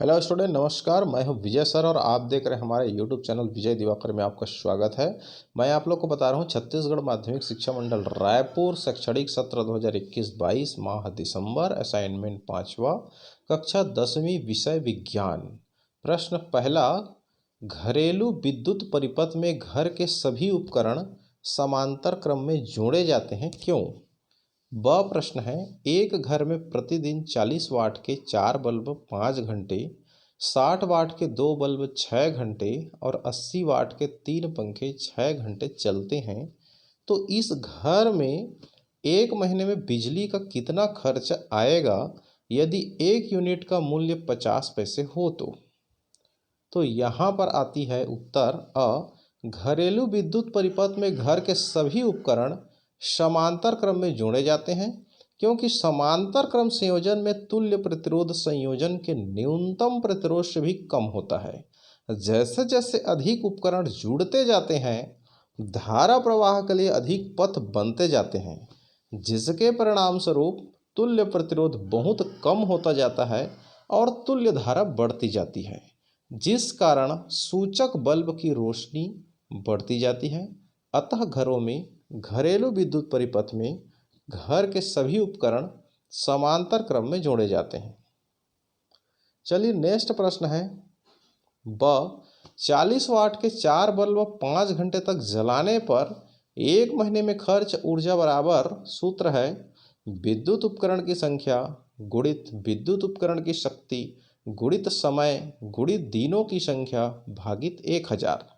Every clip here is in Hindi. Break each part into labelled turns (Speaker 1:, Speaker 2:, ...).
Speaker 1: हेलो स्टूडेंट, नमस्कार। मैं हूं विजय सर और आप देख रहे हैं हमारे यूट्यूब चैनल विजय दिवाकर में आपका स्वागत है। मैं आप लोग को बता रहा हूं छत्तीसगढ़ माध्यमिक शिक्षा मंडल रायपुर शैक्षणिक सत्र 2021-22 माह दिसंबर, असाइनमेंट 5वां, कक्षा 10वीं, विषय विज्ञान। प्रश्न पहला, घरेलू विद्युत परिपथ में घर के सभी उपकरण समांतर क्रम में जोड़े जाते हैं, क्यों? ब प्रश्न है, एक घर में प्रतिदिन 40 वाट के 4 बल्ब 5 घंटे, 60 वाट के 2 बल्ब 6 घंटे और 80 वाट के 3 पंखे 6 घंटे चलते हैं, तो इस घर में एक महीने में बिजली का कितना खर्च आएगा यदि 1 यूनिट का मूल्य 50 पैसे हो? तो यहाँ पर आती है उत्तर अ। घरेलू विद्युत परिपथ में घर के सभी उपकरण समांतर क्रम में जोड़े जाते हैं, क्योंकि समांतर क्रम संयोजन में तुल्य प्रतिरोध संयोजन के न्यूनतम प्रतिरोध से भी कम होता है। जैसे जैसे अधिक उपकरण जुड़ते जाते हैं, धारा प्रवाह के लिए अधिक पथ बनते जाते हैं, जिसके परिणाम स्वरूप तुल्य प्रतिरोध बहुत कम होता जाता है और तुल्य धारा बढ़ती जाती है, जिस कारण सूचक बल्ब की रोशनी बढ़ती जाती है। अतः घरों में घरेलू विद्युत परिपथ में घर के सभी उपकरण समांतर क्रम में जोड़े जाते हैं। चलिए नेक्स्ट प्रश्न है ब। 40 वाट के 4 बल्ब 5 घंटे तक जलाने पर एक महीने में खर्च ऊर्जा बराबर, सूत्र है विद्युत उपकरण की संख्या गुणित विद्युत उपकरण की शक्ति गुणित समय गुणित दिनों की संख्या भागित 1000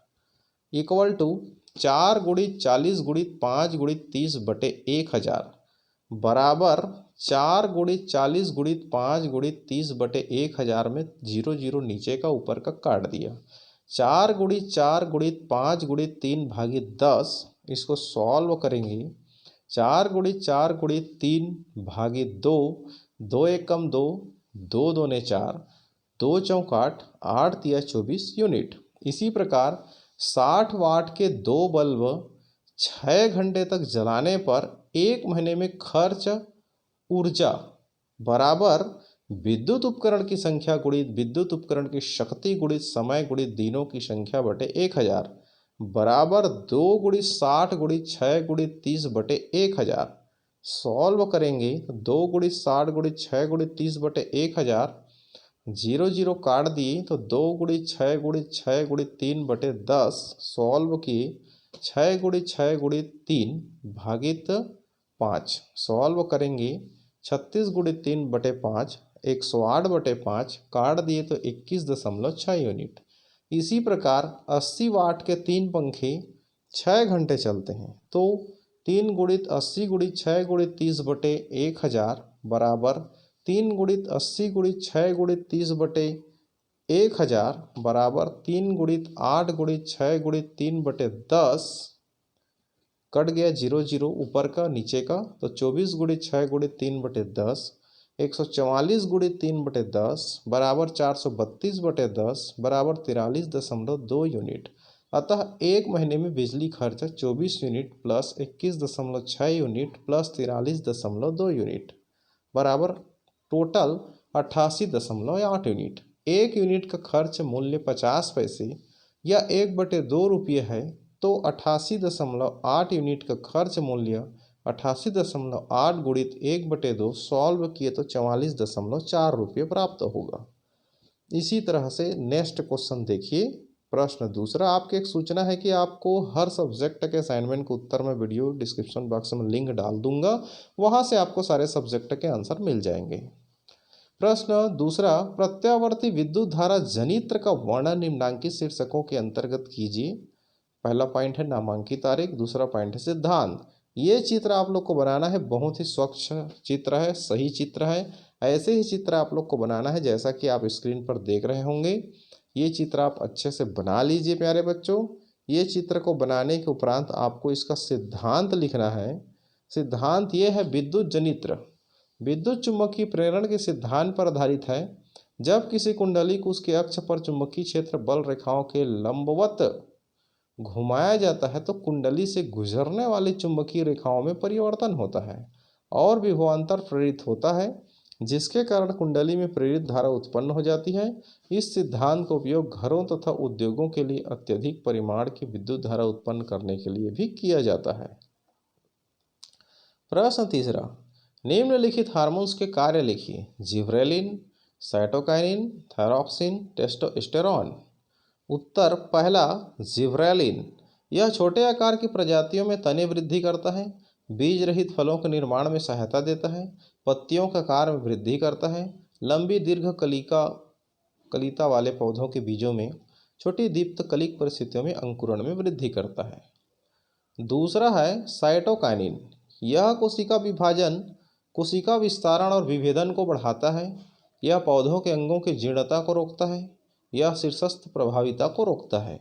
Speaker 1: इक्वल टू 4 गुणित 40 गुणित 5 गुणित 30 बटे 1000 बराबर 4 गुणित 40 गुणित 5 गुणित 30 बटे 1000 में 0 नीचे का ऊपर का काट दिया। 4 गुणित 4 गुणित 5 गुणित 3 भागित 10, इसको सॉल्व करेंगे। 4 गुणित 4 गुणित 3 भागित 2, 2 एकम 2, 2 दूने 4, 2 चौकाट 8 तिया 24 यूनिट। इसी प्रकार 60 वाट के 2 बल्ब 6 घंटे तक जलाने पर एक महीने में खर्च ऊर्जा बराबर विद्युत उपकरण की संख्या गुणित विद्युत उपकरण की शक्ति गुणित समय गुणित दिनों की संख्या बटे 1000 बराबर 2 गुणित 60 गुणित 6 गुणित 30 बटे 1000। सॉल्व करेंगे तो 2 गुणित 60 गुणित 6 गुणित 30 बटे 1000, 0 काट दिए तो 2 गुणित 6 गुणित 6 गुणित 3 बटे 10, सॉल्व किए 6 गुणित 6 गुणित 3 भागित 5, सॉल्व करेंगे 36 गुणित 3 बटे 5, 108 बटे 5, काट दिए तो 21.6 यूनिट। इसी प्रकार 80 वाट के 3 पंखे 6 घंटे चलते हैं, तो 3 गुणित 80 गुणित 6 गुणित 30 बटे 1000 बराबर 3 गुणित 80 गुणित 6 गुणित 30 बटे 1000 बराबर 3 गुणित 8 गुणित 6 गुणित 3 बटे 10, कट गया 0 ऊपर का नीचे का, तो 24 गुणित 6 गुणित 3 बटे 10, 144 गुणित 3 बटे 10 बराबर 432 बटे 10 बराबर 43.2 यूनिट। अतः एक महीने में बिजली खर्च 24 unit plus 21.6 unit plus 43.2 unit बराबर टोटल 88.8 यूनिट। एक यूनिट का खर्च मूल्य 50 पैसे या 1/2 रुपये है, तो 88.8 यूनिट का खर्च मूल्य 88.8 गुणित 1/2 सॉल्व किए तो 44.4 रुपये प्राप्त होगा। इसी तरह से नेक्स्ट क्वेश्चन देखिए। प्रश्न दूसरा, आपके एक सूचना है कि आपको हर सब्जेक्ट के असाइनमेंट के उत्तर में वीडियो डिस्क्रिप्शन बॉक्स में लिंक डाल दूंगा, वहां से आपको सारे सब्जेक्ट के आंसर मिल जाएंगे। प्रश्न दूसरा, प्रत्यावर्ती विद्युत धारा जनित्र का वर्णन निम्नांकित शीर्षकों के अंतर्गत कीजिए। पहला पॉइंट है नामांकित तारीख, दूसरा पॉइंट है सिद्धांत। ये चित्र आप लोग को बनाना है, बहुत ही स्वच्छ चित्र है, सही चित्र है। ऐसे ही चित्र आप लोग को बनाना है जैसा कि आप स्क्रीन पर देख रहे होंगे। ये चित्र आप अच्छे से बना लीजिए प्यारे बच्चों। ये चित्र को बनाने के उपरांत आपको इसका सिद्धांत लिखना है। सिद्धांत ये है विद्युत जनित्र विद्युत चुम्बकीय प्रेरण के सिद्धांत पर आधारित है। जब किसी कुंडली को उसके अक्ष पर चुंबकीय क्षेत्र बल रेखाओं के लंबवत घुमाया जाता है तो कुंडली से गुजरने वाली चुंबकीय रेखाओं में परिवर्तन होता है और विभवांतर प्रेरित होता है। जिसके कारण कुंडली में प्रेरित धारा उत्पन्न हो जाती है। इस सिद्धांत का उपयोग घरों तथा उद्योगों के लिए अत्यधिक परिमाण की विद्युत धारा उत्पन्न करने के लिए भी किया जाता है। प्रश्न तीसरा, निम्नलिखित हार्मोन्स के कार्य लिखिए। Gibberellin, cytokinin, thyroxine, testosterone. उत्तर पहला, जिब्रेलिन। यह छोटे आकार की प्रजातियों में तने वृद्धि करता है, बीज रहित फलों के निर्माण में सहायता देता है, पत्तियों के आकार में वृद्धि करता है, लंबी दीर्घ कलिका वाले पौधों के बीजों में छोटी दीप्त कलिक परिस्थितियों में अंकुरण में वृद्धि करता है। दूसरा है साइटोकाइनिन। यह कोशिका विभाजन, कोशिका विस्तारण और विभेदन को बढ़ाता है। यह पौधों के अंगों की जीर्णता को रोकता है। यह शीर्षस्थ प्रभाविता को रोकता है।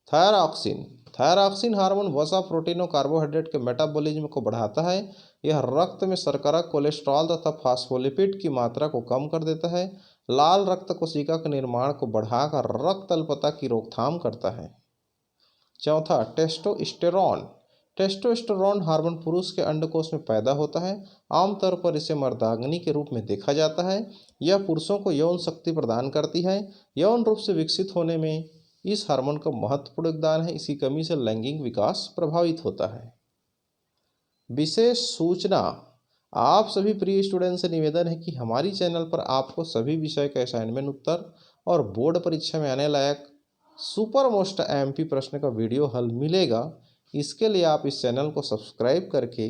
Speaker 1: थायरॉक्सिन। थायरॉक्सिन हार्मोन वसा, प्रोटीन और कार्बोहाइड्रेट के मेटाबॉलिज्म को बढ़ाता है। यह रक्त में शर्करा, कोलेस्ट्रॉल तथा फास्फोलिपिड की मात्रा को कम कर देता है। लाल रक्त कोशिका के निर्माण को बढ़ाकर रक्त अल्पता की रोकथाम करता है। चौथा, टेस्टोस्टेरोन। टेस्टोस्टेरोन हार्मोन पुरुष के अंडकोश में पैदा होता है। आमतौर पर इसे मर्दाग्नि के रूप में देखा जाता है। यह पुरुषों को यौन शक्ति प्रदान करती है। यौन रूप से विकसित होने में इस हार्मोन का महत्वपूर्ण योगदान है। इसकी कमी से लैंगिक विकास प्रभावित होता है। विशेष सूचना, आप सभी प्रिय स्टूडेंट से निवेदन है कि हमारी चैनल पर आपको सभी विषय के असाइनमेंट उत्तर और बोर्ड परीक्षा में आने लायक सुपर मोस्ट एमपी प्रश्न का वीडियो हल मिलेगा। इसके लिए आप इस चैनल को सब्सक्राइब करके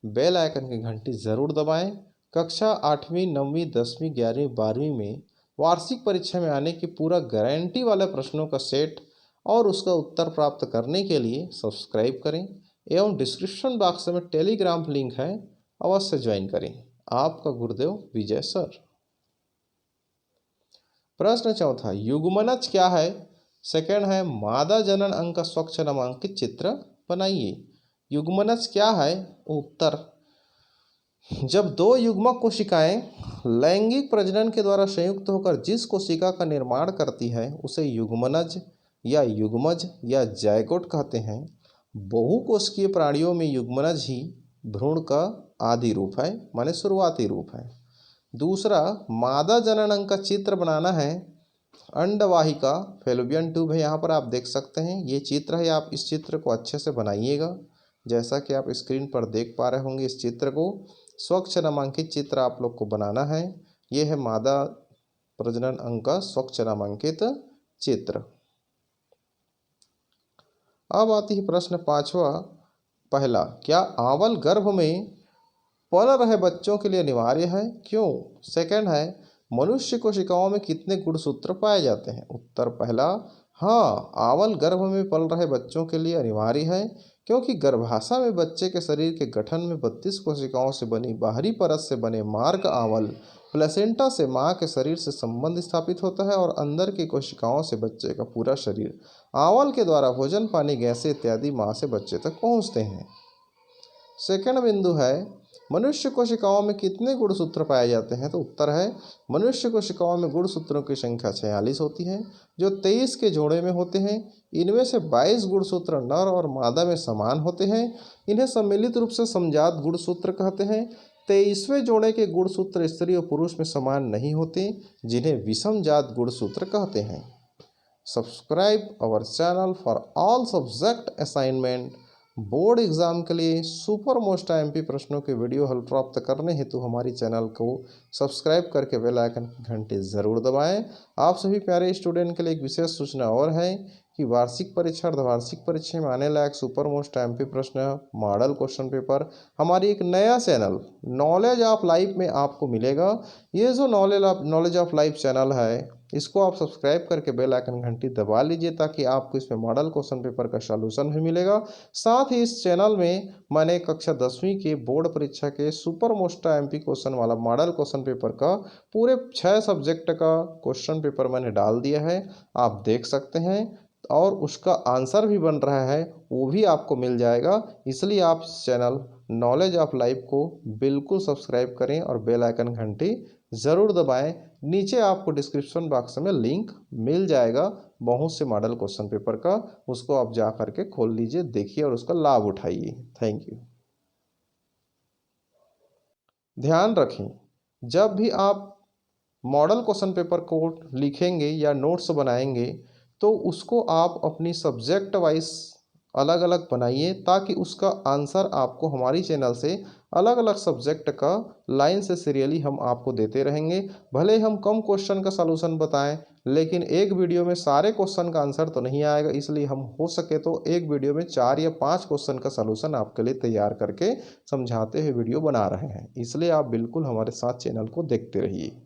Speaker 1: बेल आइकन की घंटी ज़रूर दबाएं। कक्षा 8वीं, 9वीं, 10वीं, 11वीं, 12वीं में वार्षिक परीक्षा में आने की पूरा गारंटी वाले प्रश्नों का सेट और उसका उत्तर प्राप्त करने के लिए सब्सक्राइब करें एवं डिस्क्रिप्शन बॉक्स में टेलीग्राम लिंक है, अवश्य ज्वाइन करें। आपका गुरुदेव विजय सर। प्रश्न चौथा, युग्मनज क्या है? सेकंड है, मादा जनन अंग का स्वच्छ नामांकित चित्र बनाइए। युग्मनज क्या है? उत्तर, जब दो युग्मक कोशिकाएं लैंगिक प्रजनन के द्वारा संयुक्त होकर जिस कोशिका का निर्माण करती है उसे युग्मनज या युग्मज या जायगोट कहते हैं। बहुकोशिकीय प्राणियों में युग्मनज ही भ्रूण का आदि रूप है, माने शुरुआती रूप है। दूसरा, मादा जनन अंग का चित्र बनाना है। अंडवाहिका, फेलोपियन ट्यूब है, यहाँ पर आप देख सकते हैं, ये चित्र है। आप इस चित्र को अच्छे से बनाइएगा, जैसा कि आप स्क्रीन पर देख पा रहे होंगे। इस चित्र को स्वच्छ नामांकित चित्र आप लोग को बनाना है। ये है मादा प्रजनन अंग का स्वच्छ नामांकित चित्र। अब आती है प्रश्न पांचवा। पहला, क्या आंवल गर्भ में पल रहे बच्चों के लिए अनिवार्य है? क्यों? सेकंड है, मनुष्य कोशिकाओं में कितने गुणसूत्र पाए जाते हैं? उत्तर पहला, हाँ, आंवल गर्भ में पल रहे बच्चों के लिए अनिवार्य है, क्योंकि गर्भाशय में बच्चे के शरीर के गठन में 32 कोशिकाओं से बनी बाहरी परत से बने मार्ग आंवल प्लेसेंटा से मां के शरीर से संबंध स्थापित होता है और अंदर की कोशिकाओं से बच्चे का पूरा शरीर आंवल के द्वारा भोजन, पानी, गैसें इत्यादि मां से बच्चे तक पहुंचते हैं। सेकंड बिंदु है, मनुष्य कोशिकाओं में कितने गुणसूत्र पाए जाते हैं? तो उत्तर है, मनुष्य कोशिकाओं में गुणसूत्रों की संख्या 46 होती है, जो 23 के जोड़े में होते हैं। इनमें से 22 गुणसूत्र नर और मादा में समान होते हैं। इन्हें सम्मिलित रूप से समजात गुणसूत्र कहते हैं। 23वें जोड़े के गुणसूत्र स्त्री और पुरुष में समान नहीं होते, जिन्हें विषमजात गुणसूत्र कहते हैं। Subscribe our channel for all subject assignment. Board exam के लिए सुपर मोस्ट एमपी प्रश्नों के वीडियो हल प्राप्त करने हेतु हमारी चैनल को सब्सक्राइब करके बेल आइकन की घंटी ज़रूर दबाएं। आप सभी प्यारे स्टूडेंट के लिए एक विशेष सूचना और है कि वार्षिक परीक्षा, अर्धवार्षिक परीक्षा में आने लायक सुपर मोस्ट एमपी प्रश्न, मॉडल क्वेश्चन पेपर हमारी एक नया चैनल नॉलेज ऑफ लाइफ में आपको मिलेगा। ये जो नॉलेज ऑफ लाइफ चैनल है, इसको आप सब्सक्राइब करके बेल आइकन घंटी दबा लीजिए, ताकि आपको इसमें मॉडल क्वेश्चन पेपर का सॉल्यूशन भी मिलेगा। साथ ही इस चैनल में मैंने कक्षा 10वीं के बोर्ड परीक्षा के सुपर मोस्ट एमपी क्वेश्चन वाला मॉडल क्वेश्चन पेपर का पूरे 6 सब्जेक्ट का क्वेश्चन पेपर मैंने डाल दिया है, आप देख सकते हैं। और उसका आंसर भी बन रहा है, वो भी आपको मिल जाएगा। इसलिए आप चैनल नॉलेज ऑफ लाइफ को बिल्कुल सब्सक्राइब करें और बेल आइकन घंटी ज़रूर दबाएं। नीचे आपको डिस्क्रिप्शन बॉक्स में लिंक मिल जाएगा बहुत से मॉडल क्वेश्चन पेपर का, उसको आप जा करके खोल लीजिए, देखिए और उसका लाभ उठाइए। Thank you. ध्यान रखें, जब भी आप मॉडल क्वेश्चन पेपर को लिखेंगे या नोट्स बनाएंगे तो उसको आप अपनी सब्जेक्ट वाइज अलग अलग बनाइए, ताकि उसका आंसर आपको हमारी चैनल से अलग अलग सब्जेक्ट का लाइन से सीरियली हम आपको देते रहेंगे। भले हम कम क्वेश्चन का सलूशन बताएं, लेकिन एक वीडियो में सारे क्वेश्चन का आंसर तो नहीं आएगा, इसलिए हम हो सके तो एक वीडियो में 4 या 5 क्वेश्चन का सलूशन आपके लिए तैयार करके समझाते हुए वीडियो बना रहे हैं। इसलिए आप बिल्कुल हमारे साथ चैनल को देखते रहिए।